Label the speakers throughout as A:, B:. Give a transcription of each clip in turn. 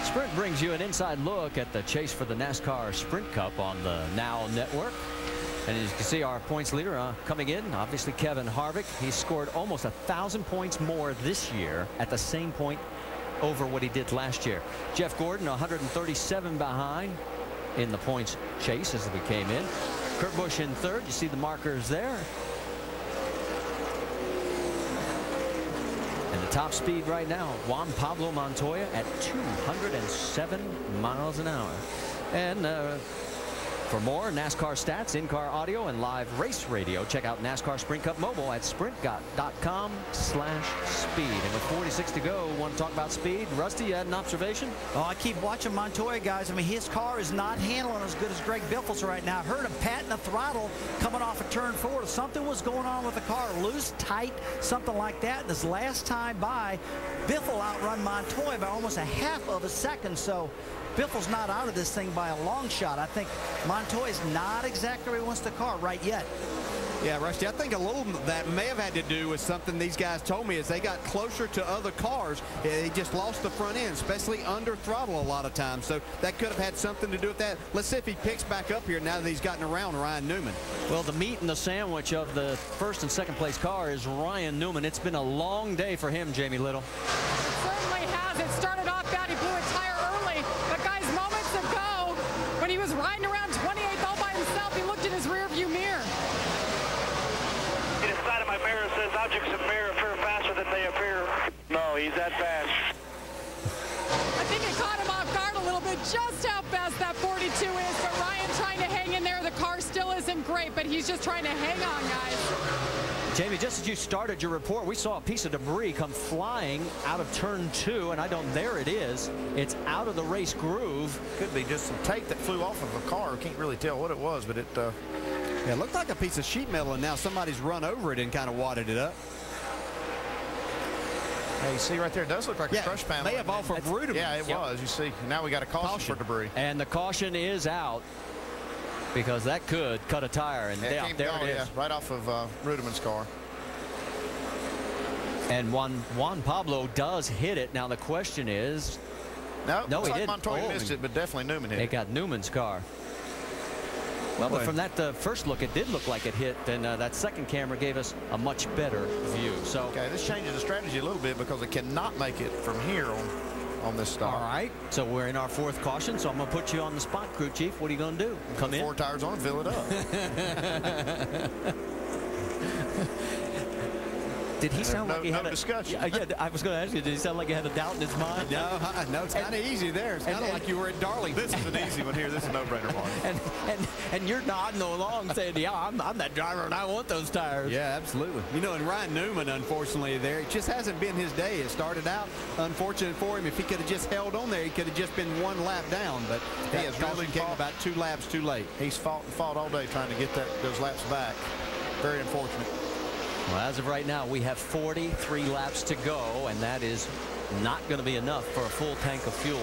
A: Sprint brings you an inside look at the chase for the NASCAR Sprint Cup on the Now Network. And as you can see, our points leader coming in, obviously Kevin Harvick. He scored almost 1,000 points more this year at the same point over what he did last year. Jeff Gordon 137 behind in the points chase as we came in. Kurt Busch in third. You see the markers there. And the top speed right now, Juan Pablo Montoya at 207 miles an hour. And for more NASCAR stats, in-car audio, and live race radio, check out NASCAR Sprint Cup Mobile at sprint.com/speed. And with 46 to go, want to talk about speed? Rusty, you had an observation?
B: Oh, I keep watching Montoya, guys. I mean, his car is not handling as good as Greg Biffle's right now. I heard him patting the throttle coming off of turn 4. Something was going on with the car, loose, tight, something like that. And this last time by, Biffle outrun Montoya by almost a half of a second. So Biffle's not out of this thing by a long shot. I think Montoya's not exactly where he wants the car right yet.
C: Yeah, Rusty, I think a little that may have had to do with something these guys told me as they got closer to other cars. They just lost the front end, especially under throttle a lot of times. So that could have had something to do with that. Let's see if he picks back up here now that he's gotten around Ryan Newman.
A: Well, the meat and the sandwich of the first and second place car is Ryan Newman. It's been a long day for him, Jamie Little.
D: It certainly has. It started off bad. He blew a tire early. But, guys, moments ago, when he was riding around 28th all by himself, he looked in his rearview mirror.
E: The side of my mirror says objects appear faster than they appear. No, he's that fast.
D: I think it caught him off guard a little bit just how fast that 42 is. But Ryan trying to hang in there. The car still isn't great, but he's just trying to hang on, guys.
A: Jamie, just as you started your report, we saw a piece of debris come flying out of turn 2, and there it is. It's out of the race groove.
F: Could be just some tape that flew off of a car. Can't really tell what it was, but it
C: yeah, it looked like a piece of sheet metal, and now somebody's run over it and kind of wadded it up.
F: Yeah, you see right there, it does look like a crush panel.
C: May have off of Rudiment.
F: Yeah, it was. You see, now we got a caution for debris.
A: And the caution is out because that could cut a tire. And there it is.
F: Right off of Rudiment's car.
A: And Juan Pablo does hit it. Now the question is, no, he didn't.
F: Montoya missed it, but definitely Newman hit it.
A: It got Newman's car. Well, but from that first look, it did look like it hit, and that second camera gave us a much better view. So,
F: okay, this changes the strategy a little bit because it cannot make it from here on this start.
A: All right, so we're in our fourth caution, so I'm going to put you on the spot, crew chief. What are you going to do? Come in?
F: 4 tires on and fill it up.
A: Did he sound like he had
F: no discussion?
A: Yeah, I was going to ask you, did he sound like he had a doubt in his mind?
C: No, it's kind of easy there. It's kind of like you were at Darlington.
F: This is an easy one here. This is a no-brainer one.
A: And you're nodding along saying, yeah, I'm that driver and I want those tires.
C: Yeah, absolutely. You know, and Ryan Newman, unfortunately, there, it just hasn't been his day. It started out unfortunate for him. If he could have just held on there, he could have just been 1 lap down. But he has really came about 2 laps too late.
F: He's fought all day trying to get those laps back. Very unfortunate.
A: Well, as of right now, we have 43 laps to go, and that is not going to be enough for a full tank of fuel.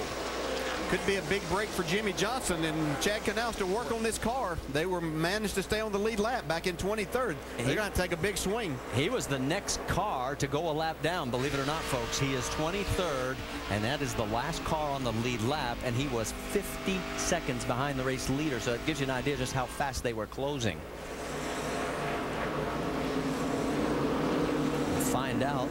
C: Could be a big break for Jimmy Johnson and Chad Knaus to work on this car. They managed to stay on the lead lap back in 23rd. They're going to take a big swing.
A: He was the next car to go a lap down, believe it or not, folks. He is 23rd, and that is the last car on the lead lap, and he was 50 seconds behind the race leader, so it gives you an idea just how fast they were closing. Find out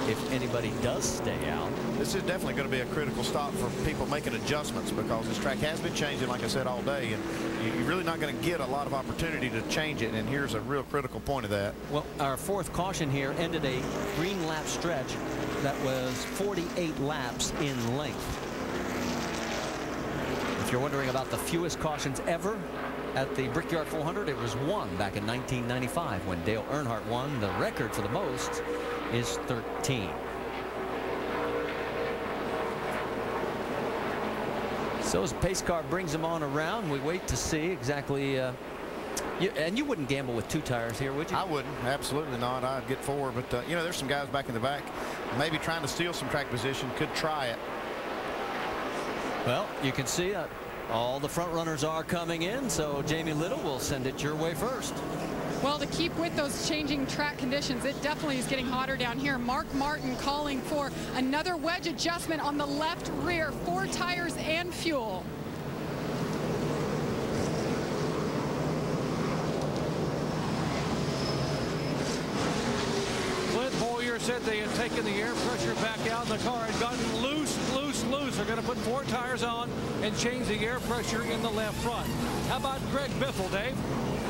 A: if anybody does stay out.
F: This is definitely going to be a critical stop for people making adjustments because this track has been changing, like I said, all day, and you're really not going to get a lot of opportunity to change it, and here's a real critical point of that.
A: Well, our fourth caution here ended a green lap stretch that was 48 laps in length. If you're wondering about the fewest cautions ever at the Brickyard 400, it was 1 back in 1995 when Dale Earnhardt won. The record for the most is 13. So as the pace car brings him on around, we wait to see exactly. And you wouldn't gamble with 2 tires here, would you?
F: I wouldn't. Absolutely not. I'd get 4. But, you know, there's some guys back in the back maybe trying to steal some track position. Could try it.
A: Well, you can see all the front runners are coming in, so Jamie Little will send it your way first.
D: Well, to keep with those changing track conditions, it definitely is getting hotter down here. Mark Martin calling for another wedge adjustment on the left rear, 4 tires and fuel.
G: Said they had taken the air pressure back out in the car and gotten loose. They're going to put 4 tires on and change the air pressure in the left front. How about Greg Biffle, Dave?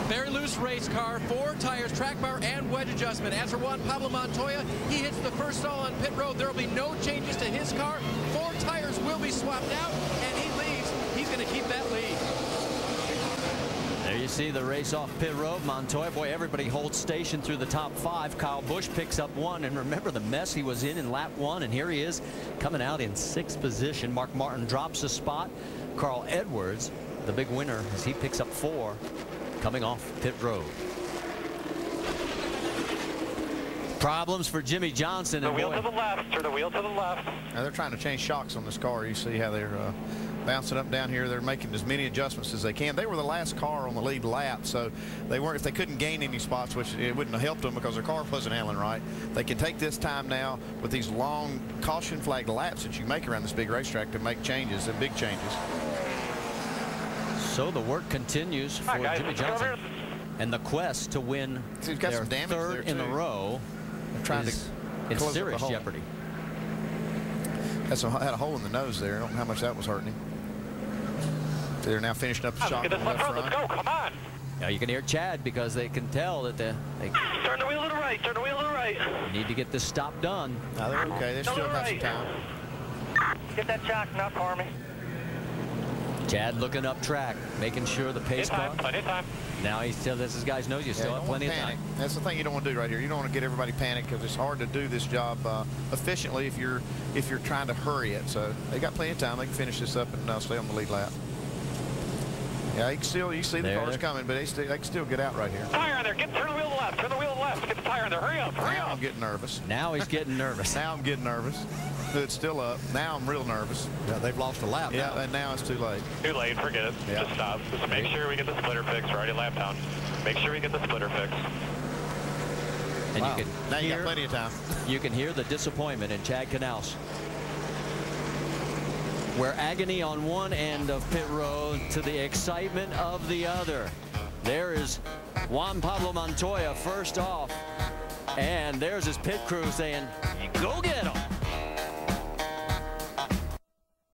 H: Very loose race car, 4 tires, track bar, and wedge adjustment. As for Juan Pablo Montoya, he hits the first stall on pit road. There will be no changes to his car. 4 tires will be swapped out, and he leads. He's going to keep that lead.
A: There you see the race off pit road. Montoya, boy, everybody holds station through the top 5. Kyle Busch picks up 1, and remember the mess he was in lap 1, and here he is coming out in 6th position. Mark Martin drops a spot. Carl Edwards, the big winner, as he picks up 4 coming off pit road. Problems for Jimmy Johnson.
E: The wheel to the left, turn the wheel to the left.
F: Now they're trying to change shocks on this car. You see how they're bouncing up and down here. They're making as many adjustments as they can. They were the last car on the lead lap, so they weren't, if they couldn't gain any spots, which it wouldn't have helped them because their car wasn't handling right, they can take this time now with these long caution flag laps that you make around this big racetrack to make changes and big changes.
A: So the work continues for Jimmy Johnson, and the quest to win
F: He's got
A: their
F: some damage
A: 3rd in a row
F: trying
A: is
F: to
A: in
F: close
A: serious
F: up the hole.
A: jeopardy.
F: Had a hole in the nose there. I don't know how much that was hurting him. They're now finishing up the shot on the left front.
E: Let's go, come on.
A: Now you can hear Chad because they can tell that they
E: Turn the wheel to the right, turn the wheel to the right.
A: need to get this stop done.
F: No, they're okay. They still have some time.
E: Get that jack nut for me.
A: Chad looking up track, making sure the pace car.
E: Plenty of time.
A: Now he still lets his guys know you still have plenty of time.
F: That's the thing you don't want to do right here. You don't want to get everybody panicked because it's hard to do this job efficiently if you're trying to hurry it. So they got plenty of time. They can finish this up and stay on the lead lap. Yeah, you see the cars coming, but they can still get out right here.
E: Tire on there. Turn the wheel to the left. Turn the wheel to the left. Get the tire on there. Hurry up. Hurry
F: Now
E: up.
F: I'm getting nervous.
A: Now he's getting nervous.
F: Now I'm getting nervous. It's still up. Now I'm real nervous.
C: Yeah, they've lost a lap.
F: Yeah, and now it's too late.
E: Too late. Forget it.
F: Yeah.
E: Just stop. Just make sure we get the splitter fixed. We're already lap down. Make sure we get the splitter fixed.
A: And
F: Wow.
A: you can
F: Now you
A: hear,
F: got plenty of time.
A: you can hear the disappointment in Chad Knaus. Where agony on one end of pit road to the excitement of the other. There is Juan Pablo Montoya first off. And there's his pit crew saying, go get him.